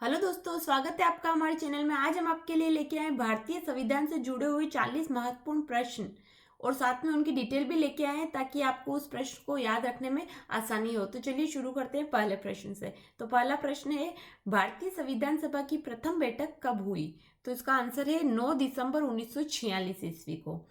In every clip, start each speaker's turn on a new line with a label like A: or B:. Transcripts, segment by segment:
A: Hello दोस्तों, स्वागत है आपका हमारे चैनल में। आज हम आपके लिए लेके आए भारतीय संविधान से जुड़े हुए 40 महत्वपूर्ण प्रश्न और साथ में उनकी डिटेल भी लेके आए हैं ताकि आपको उस प्रश्न को याद रखने में आसानी हो। तो चलिए शुरू करते हैं पहले प्रश्न से। तो पहला प्रश्न है, भारतीय संविधान सभा की प्रथम बैठक कब हुई? तो इसका आंसर है 9 दिसंबर 1946 ईस्वी को।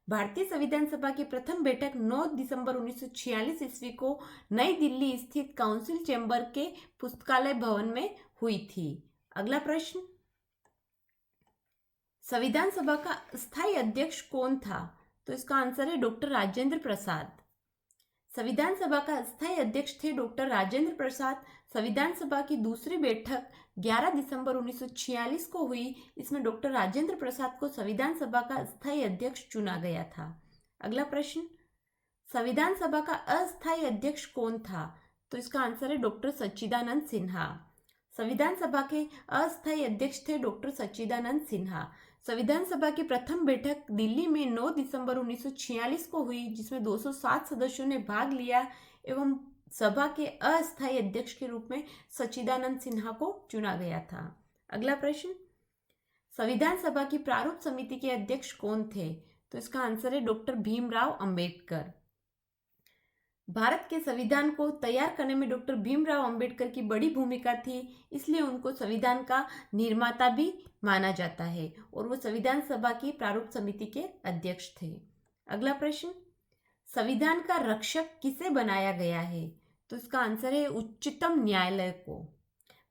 A: भारतीय संविधान सभा की प्रथम बैठक 9 दिसंबर 1946 ईस्वी को नई दिल्ली स्थित काउंसिल चैम्बर के पुस्तकालय भवन में हुई थी। अगला प्रश्न, संविधान सभा का स्थायी अध्यक्ष कौन था? तो इसका आंसर है डॉक्टर राजेंद्र प्रसाद। संविधान सभा का स्थायी अध्यक्ष थे डॉक्टर राजेंद्र प्रसाद। संविधान सभा की दूसरी बैठक 11 दिसंबर 1946 को हुई। इसमें डॉक्टर राजेंद्र प्रसाद को संविधान सभा का स्थायी अध्यक्ष चुना गया था। अगला प्रश्न, संविधान सभा का अस्थायी अध्यक्ष कौन था? तो इसका आंसर है डॉक्टर सच्चिदानंद सिन्हा। संविधान सभा के अस्थायी अध्यक्ष थे डॉक्टर सच्चिदानंद सिन्हा। संविधान सभा की प्रथम बैठक दिल्ली में 9 दिसंबर 1946 को हुई, जिसमें 207 सदस्यों ने भाग लिया एवं सभा के अस्थायी अध्यक्ष के रूप में सच्चिदानंद सिन्हा को चुना गया था। अगला प्रश्न, संविधान सभा की प्रारूप समिति के अध्यक्ष कौन थे? तो इसका आंसर है डॉक्टर भीमराव अंबेडकर। भारत के संविधान को तैयार करने में डॉक्टर भीमराव अंबेडकर की बड़ी भूमिका थी, इसलिए उनको संविधान का निर्माता भी माना जाता है और वो संविधान सभा की प्रारूप समिति के अध्यक्ष थे। अगला प्रश्न, संविधान का रक्षक किसे बनाया गया है? तो इसका आंसर है उच्चतम न्यायालय को।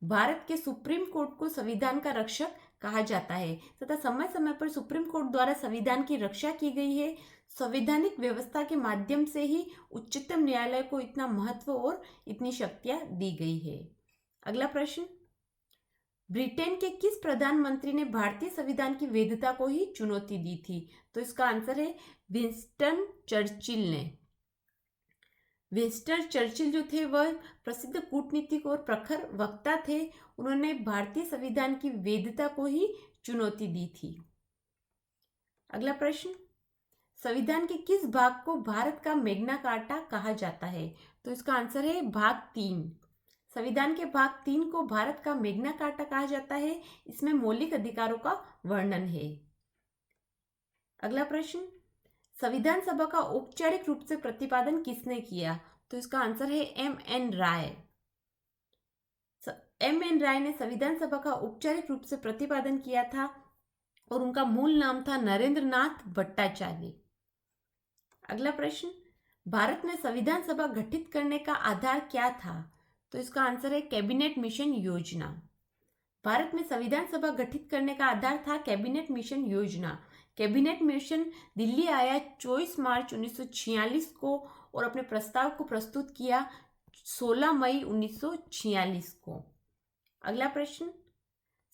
A: भारत के सुप्रीम कोर्ट को संविधान का रक्षक कहा जाता है तथा समय समय पर सुप्रीम कोर्ट द्वारा संविधान की रक्षा की गई है। संवैधानिक व्यवस्था के माध्यम से ही उच्चतम न्यायालय को इतना महत्व और इतनी शक्तियां दी गई है। अगला प्रश्न, ब्रिटेन के किस प्रधानमंत्री ने भारतीय संविधान की वैधता को ही चुनौती दी थी? तो इसका आंसर है विंस्टन चर्चिल ने। विंस्टन चर्चिल जो थे वह प्रसिद्ध कूटनीतिक और प्रखर वक्ता थे। उन्होंने भारतीय संविधान की वैधता को ही चुनौती दी थी। अगला प्रश्न, संविधान के किस भाग को भारत का मैग्ना कार्टा कहा जाता है? तो इसका आंसर है भाग 3। संविधान के भाग 3 को भारत का मैग्ना कार्टा कहा जाता है। इसमें मौलिक अधिकारों का वर्णन है। अगला प्रश्न, संविधान सभा का औपचारिक रूप से प्रतिपादन किसने किया? तो इसका आंसर है एम.एन. राय। एम.एन. राय ने संविधान सभा का औपचारिक रूप से प्रतिपादन किया था और उनका मूल नाम था नरेंद्र नाथ भट्टाचार्य। अगला प्रश्न, भारत में संविधान सभा गठित करने का आधार क्या था? तो इसका आंसर है कैबिनेट मिशन योजना। भारत में संविधान सभा गठित करने का आधार था कैबिनेट मिशन योजना। कैबिनेट मिशन दिल्ली आया 24 मार्च 1946 को और अपने प्रस्ताव को प्रस्तुत किया 16 मई 1946 को। अगला प्रश्न,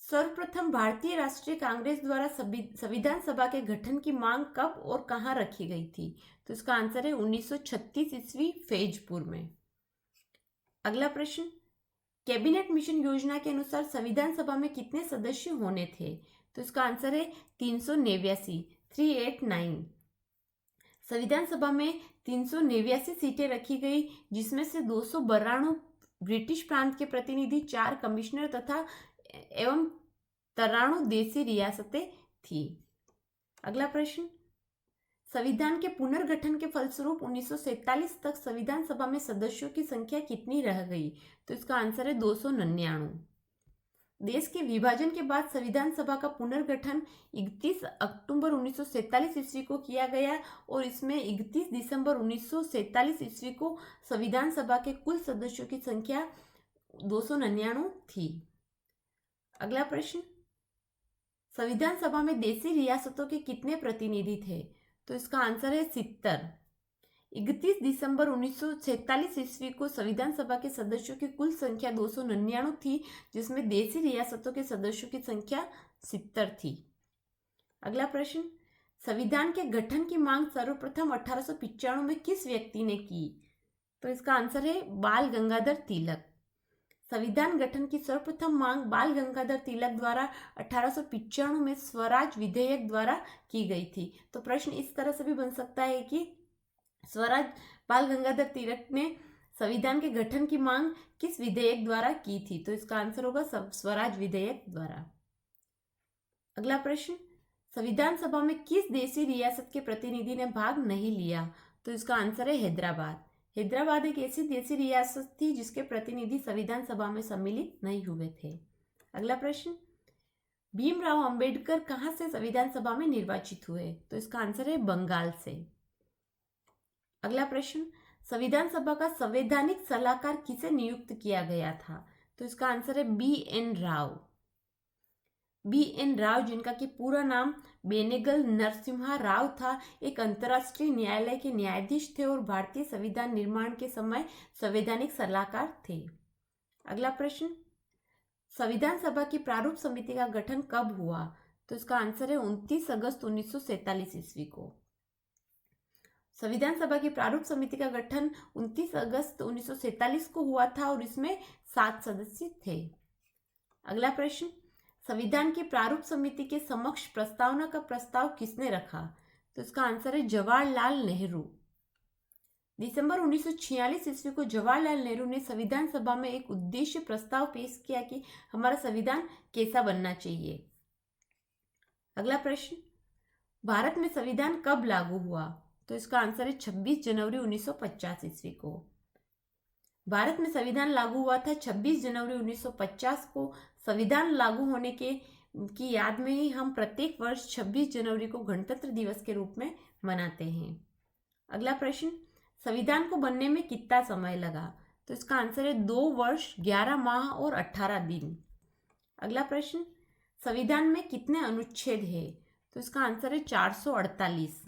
A: सर्वप्रथम भारतीय राष्ट्रीय कांग्रेस द्वारा संविधान सभा के गठन की मांग कब और कहां रखी गई थी? तो इसका आंसर है 1936 ईस्वी फैजपुर में। अगला प्रश्न, कैबिनेट मिशन योजना के अनुसार संविधान सभा में कितने सदस्य होने थे? तो इसका आंसर है 389। संविधान सभा में 389 सीटें रखी गई, जिसमें से 292 ब्रिटिश प्रांत के प्रतिनिधि, 4 कमिश्नर तथा एवं 93 देसी रियासतें थी। अगला प्रश्न, संविधान के पुनर्गठन के फलस्वरूप 1947 तक संविधान सभा में सदस्यों की संख्या कितनी रह गई? तो इसका आंसर है 299। देश के विभाजन के बाद संविधान सभा का पुनर्गठन 31 अक्टूबर 1947 ईस्वी को किया गया और इसमें 31 दिसंबर 1947 ईस्वी को संविधान सभा के कुल सदस्यों की संख्या 299 थी। अगला प्रश्न, संविधान सभा में देशी रियासतों के कितने प्रतिनिधि थे? तो इसका आंसर है 70। 31 दिसंबर 1947 ईस्वी को संविधान सभा के सदस्यों की कुल संख्या 299 थी, जिसमें देशी रियासतों के सदस्यों की संख्या 70 थी। अगला प्रश्न, संविधान के गठन की मांग सर्वप्रथम 1895 में किस व्यक्ति ने की? तो इसका आंसर है बाल गंगाधर तिलक। संविधान गठन की सर्वप्रथम मांग बाल गंगाधर तिलक द्वारा 1895 में स्वराज विधेयक द्वारा की गई थी। तो प्रश्न इस तरह से भी बन सकता है कि स्वराज बाल गंगाधर तिलक ने संविधान के गठन की मांग किस विधेयक द्वारा की थी? तो इसका आंसर होगा स्वराज विधेयक द्वारा। अगला प्रश्न, संविधान सभा में किस देशी रियासत के प्रतिनिधि ने भाग नहीं लिया? तो इसका आंसर है हैदराबाद। हैदराबाद एक ऐसी देशी रियासत थी जिसके प्रतिनिधि संविधान सभा में सम्मिलित नहीं हुए थे। अगला प्रश्न, भीमराव अंबेडकर कहां से संविधान सभा में निर्वाचित हुए? तो इसका आंसर है बंगाल से। अगला प्रश्न, संविधान सभा का संवैधानिक सलाहकार किसे नियुक्त किया गया था? तो इसका आंसर है बी.एन. राव। बी.एन. राव, जिनका कि पूरा नाम बेनेगल नरसिम्हा राव था, एक अंतर्राष्ट्रीय न्यायालय के न्यायाधीश थे और भारतीय संविधान निर्माण के समय संवैधानिक सलाहकार थे। अगला प्रश्न, संविधान सभा की प्रारूप समिति का गठन कब हुआ? तो इसका आंसर है 29 अगस्त 1947 ईस्वी को। संविधान सभा की प्रारूप समिति का गठन 29 अगस्त 1947 को हुआ था और इसमें 7 सदस्य थे। अगला प्रश्न, संविधान की प्रारूप समिति के समक्ष प्रस्तावना का प्रस्ताव किसने रखा? तो इसका आंसर है जवाहरलाल नेहरू। दिसंबर 1946 ईस्वी को जवाहरलाल नेहरू ने संविधान सभा में एक उद्देश्य प्रस्ताव पेश किया कि हमारा संविधान कैसा बनना चाहिए। अगला प्रश्न, भारत में संविधान कब लागू हुआ? तो इसका आंसर है 26 जनवरी 1950 ईस्वी को। भारत में संविधान लागू हुआ था 26 जनवरी 1950 को। संविधान लागू होने की याद में ही हम प्रत्येक वर्ष 26 जनवरी को गणतंत्र दिवस के रूप में मनाते हैं। अगला प्रश्न, संविधान को बनने में कितना समय लगा? तो इसका आंसर है 2 वर्ष 11 माह और 18 दिन। अगला प्रश्न, संविधान में कितने अनुच्छेद हैं? तो इसका आंसर है 448।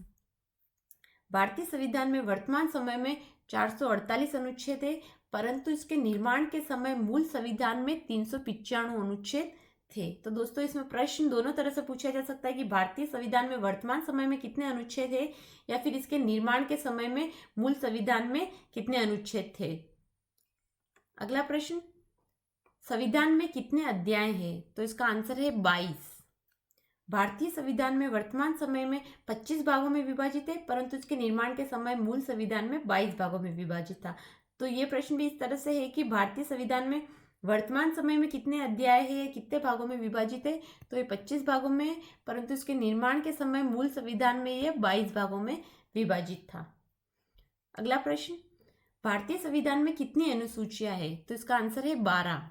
A: भारतीय संविधान में वर्तमान समय में 448 अनुच्छेद है, परंतु इसके निर्माण के समय मूल संविधान में 395 अनुच्छेद थे। तो दोस्तों, इसमें प्रश्न दोनों तरह से पूछा जा सकता है कि भारतीय संविधान में वर्तमान समय में कितने अनुच्छेद है या फिर इसके निर्माण के समय में मूल संविधान में कितने अनुच्छेद थे। अगला प्रश्न, संविधान में कितने अध्याय हैं? तो इसका आंसर है 22। भारतीय संविधान में वर्तमान समय में 25 भागों में विभाजित है, परंतु इसके निर्माण के समय मूल संविधान में 22 भागों में विभाजित था। तो ये प्रश्न भी इस तरह से है कि भारतीय संविधान में वर्तमान समय में कितने अध्याय है, कितने भागों में विभाजित है? तो ये 25 भागों में है, परंतु इसके निर्माण के समय मूल संविधान में ये 22 भागों में विभाजित था। अगला प्रश्न, भारतीय संविधान में कितनी अनुसूचियां है? तो इसका आंसर है 12।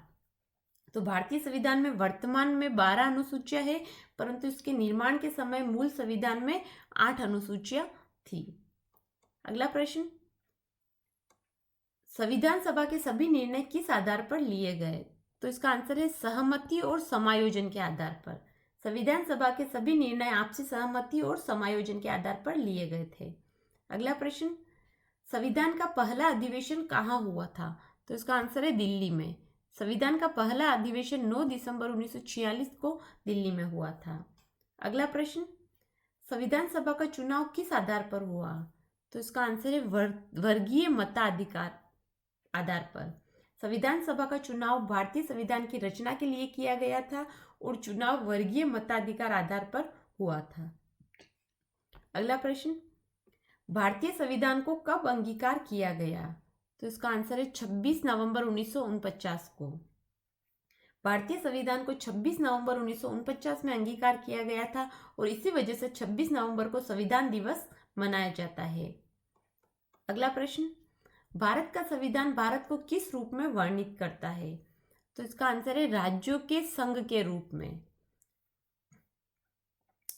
A: तो भारतीय संविधान में वर्तमान में 12 अनुसूचियां है, परंतु इसके निर्माण के समय मूल संविधान में 8 अनुसूचियां थी। अगला प्रश्न, संविधान सभा के सभी निर्णय किस आधार पर लिए गए? तो इसका आंसर है सहमति और समायोजन के आधार पर। संविधान सभा के सभी निर्णय आपसी सहमति और समायोजन के आधार पर लिए गए थे। अगला प्रश्न, संविधान का पहला अधिवेशन कहाँ हुआ था? तो इसका आंसर है दिल्ली में। संविधान का पहला अधिवेशन 9 दिसंबर 1946 को दिल्ली में हुआ था। अगला प्रश्न, संविधान सभा का चुनाव किस आधार पर हुआ? तो इसका आंसर है वर्गीय मताधिकार आधार पर। संविधान सभा का चुनाव भारतीय संविधान की रचना के लिए किया गया था और चुनाव वर्गीय मताधिकार आधार पर हुआ था। अगला प्रश्न, भारतीय संविधान को कब अंगीकार किया गया? तो इसका आंसर है 26 नवंबर 1949 को। भारतीय संविधान को 26 नवंबर 1949 में अंगीकार किया गया था और इसी वजह से 26 नवंबर को संविधान दिवस मनाया जाता है। अगला प्रश्न, भारत का संविधान भारत को किस रूप में वर्णित करता है? तो इसका आंसर है राज्यों के संघ के रूप में।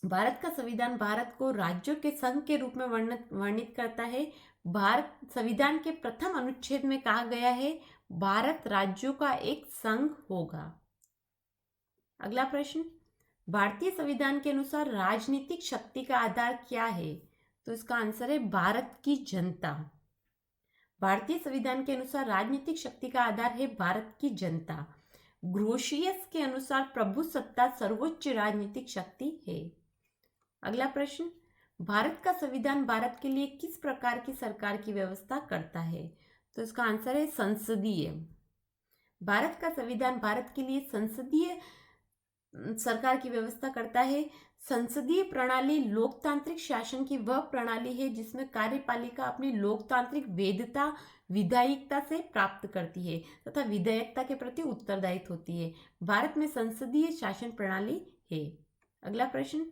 A: भारत का संविधान भारत को राज्यों के संघ के रूप में वर्णित करता है। भारत संविधान के प्रथम अनुच्छेद में कहा गया है भारत राज्यों का एक संघ होगा। अगला प्रश्न, भारतीय संविधान के अनुसार राजनीतिक शक्ति का आधार क्या है? तो इसका आंसर है भारत की जनता। भारतीय संविधान के अनुसार राजनीतिक शक्ति का आधार है भारत की जनता। ग्रोशियस के अनुसार प्रभुसत्ता सर्वोच्च राजनीतिक शक्ति है। अगला प्रश्न, भारत का संविधान भारत के लिए किस प्रकार की सरकार की व्यवस्था करता है? तो इसका आंसर है संसदीय। भारत का संविधान भारत के लिए संसदीय सरकार की व्यवस्था करता है। संसदीय प्रणाली लोकतांत्रिक शासन की वह प्रणाली है जिसमें कार्यपालिका अपनी लोकतांत्रिक वैधता विधायिकता से प्राप्त करती है तथा विधायकता के प्रति उत्तरदायित्व होती है। भारत में संसदीय शासन प्रणाली है। अगला प्रश्न,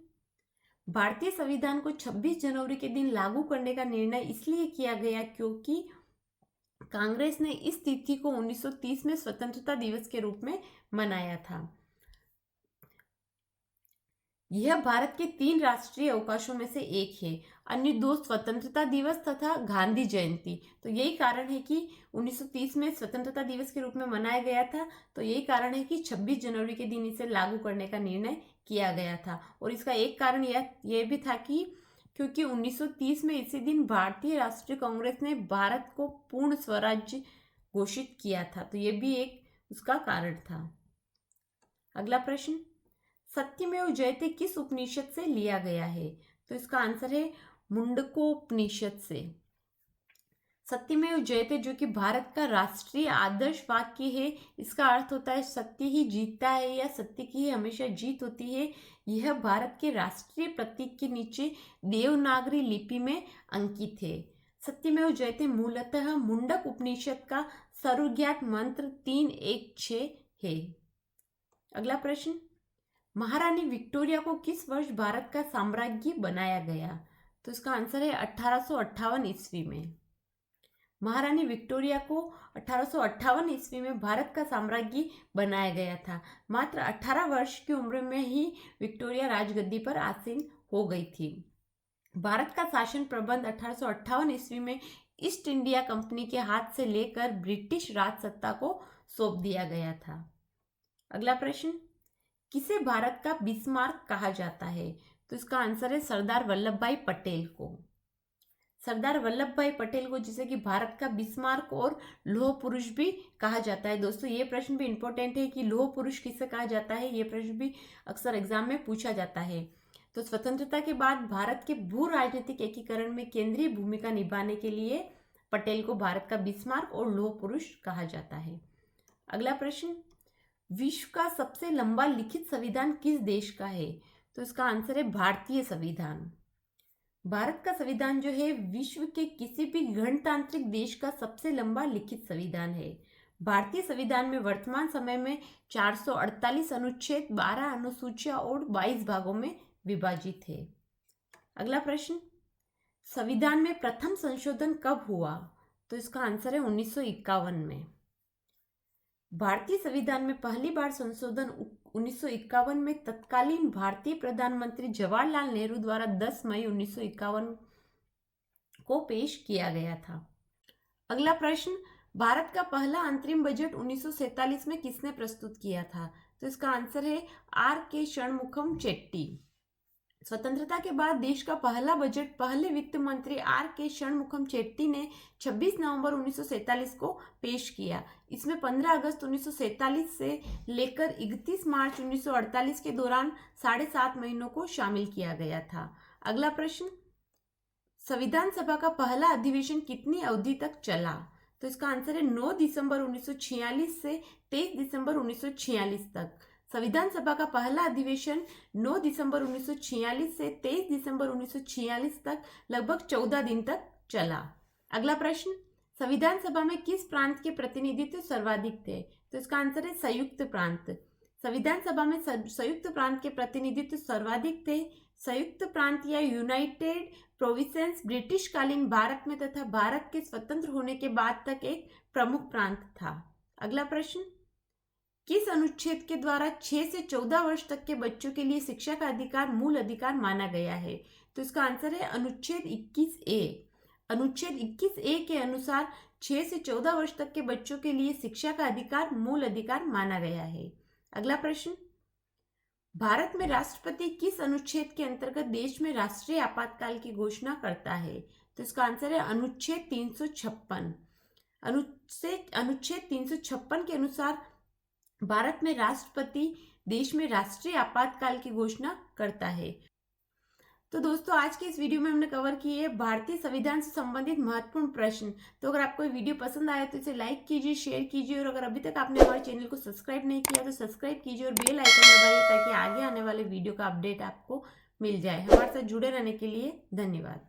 A: भारतीय संविधान को 26 जनवरी के दिन लागू करने का निर्णय इसलिए किया गया क्योंकि कांग्रेस ने इस तिथि को 1930 में स्वतंत्रता दिवस के रूप में मनाया था। यह भारत के 3 राष्ट्रीय अवकाशों में से एक है। अन्य 2 स्वतंत्रता दिवस तथा गांधी जयंती। तो यही कारण है कि 1930 में स्वतंत्रता दिवस के रूप में मनाया गया था। तो यही कारण है कि 26 जनवरी के दिन इसे लागू करने का निर्णय किया गया था। और इसका एक कारण यह भी था कि क्योंकि 1930 में इसी दिन भारतीय राष्ट्रीय कांग्रेस ने भारत को पूर्ण स्वराज्य घोषित किया था। तो यह भी एक उसका कारण था। अगला प्रश्न, सत्यमेव जयते किस उपनिषद से लिया गया है? तो इसका आंसर है मुंडकोपनिषद से। सत्यमेव जयते जो कि भारत का राष्ट्रीय आदर्श वाक्य है, इसका अर्थ होता है सत्य ही जीतता है या सत्य की ही हमेशा जीत होती है। यह भारत के राष्ट्रीय प्रतीक के नीचे देवनागरी लिपि में अंकित है। सत्यमेव जयते मूलतः मुंडक उपनिषद का सर्वज्ञात मंत्र 316 है। अगला प्रश्न, महारानी विक्टोरिया को किस वर्ष भारत का साम्राज्ञी बनाया गया? तो इसका आंसर है 1858 ईस्वी में। महारानी विक्टोरिया को 1858 ईस्वी में भारत का साम्राज्ञी बनाया गया था। मात्र 18 वर्ष की उम्र में ही विक्टोरिया राजगद्दी पर आसीन हो गई थी। भारत का शासन प्रबंध 1858 ईस्वी में ईस्ट इंडिया कंपनी के हाथ से लेकर ब्रिटिश राज सत्ता को सौंप दिया गया था। अगला प्रश्न, किसे भारत का बिस्मार्क कहा जाता है? तो इसका आंसर है सरदार वल्लभ भाई पटेल को। सरदार वल्लभ भाई पटेल को जिसे कि भारत का बिस्मार्क और लौह पुरुष भी कहा जाता है। दोस्तों ये प्रश्न भी इंपॉर्टेंट है कि लौह पुरुष किसे कहा जाता है, ये प्रश्न भी अक्सर एग्जाम में पूछा जाता है। तो स्वतंत्रता के बाद भारत के भू राजनीतिक एकीकरण में केंद्रीय भूमिका निभाने के लिए पटेल को भारत का बिस्मार्क और लौह पुरुष कहा जाता है। अगला प्रश्न, विश्व का सबसे लंबा लिखित संविधान किस देश का है? तो इसका आंसर है भारतीय संविधान। भारत का संविधान जो है विश्व के किसी भी गणतांत्रिक देश का सबसे लंबा लिखित संविधान है। भारतीय संविधान में वर्तमान समय में 448 अनुच्छेद, 12 अनुसूचियां और 22 भागों में विभाजित है। अगला प्रश्न, संविधान में प्रथम संशोधन कब हुआ? तो इसका आंसर है 1951 में। भारतीय संविधान में पहली बार संशोधन 1951 में तत्कालीन भारतीय प्रधानमंत्री जवाहरलाल नेहरू द्वारा 10 मई 1951 को पेश किया गया था। अगला प्रश्न, भारत का पहला अंतरिम बजट 1947 में किसने प्रस्तुत किया था? तो इसका आंसर है R.K. षणमुखम चेट्टी। स्वतंत्रता के बाद देश का पहला बजट पहले वित्त मंत्री R.K. षणमुखम चेट्टी ने 26 नवंबर 1947 को पेश किया। इसमें 15 अगस्त 1947 से लेकर 31 मार्च 1948 के दौरान 7.5 महीनों को शामिल किया गया था। अगला प्रश्न, संविधान सभा का पहला अधिवेशन कितनी अवधि तक चला? तो इसका आंसर है 9 दिसंबर 1946 से 23 दिसंबर 1946 तक। संविधान सभा का पहला अधिवेशन 9 दिसंबर 1946 से 23 दिसंबर 1946 तक लगभग 14 दिन तक चला। अगला प्रश्न, संविधान सभा में किस प्रांत के प्रतिनिधित्व सर्वाधिक थे? तो इसका आंसर है संयुक्त प्रांत। संविधान सभा में संयुक्त प्रांत के प्रतिनिधित्व सर्वाधिक थे। संयुक्त प्रांत या यूनाइटेड प्रोविंसेस ब्रिटिश कालीन भारत में तथा भारत के स्वतंत्र होने के बाद तक एक प्रमुख प्रांत था। अगला प्रश्न, किस अनुच्छेद के द्वारा 6 से 14 वर्ष तक के बच्चों के लिए शिक्षा का अधिकार मूल अधिकार माना गया है? तो इसका आंसर है अनुच्छेद 21A। अनुच्छेद 21A के अनुसार 6 से 14 वर्ष तक के बच्चों के लिए शिक्षा का अधिकार मूल अधिकार माना गया है। अगला प्रश्न, भारत में राष्ट्रपति किस अनुच्छेद के अंतर्गत देश में राष्ट्रीय आपातकाल की घोषणा करता है? तो इसका आंसर है अनुच्छेद 356। अनुच्छेद 356 के अनुसार भारत में राष्ट्रपति देश में राष्ट्रीय आपातकाल की घोषणा करता है। तो दोस्तों आज के इस वीडियो में हमने कवर किए है भारतीय संविधान से संबंधित महत्वपूर्ण प्रश्न। तो अगर आपको ये वीडियो पसंद आया तो इसे लाइक कीजिए, शेयर कीजिए और अगर अभी तक आपने हमारे चैनल को सब्सक्राइब नहीं किया तो सब्सक्राइब कीजिए और बेल आइकन दबाइए ताकि आगे आने वाले वीडियो का अपडेट आपको मिल जाए। हमारे साथ जुड़े रहने के लिए धन्यवाद।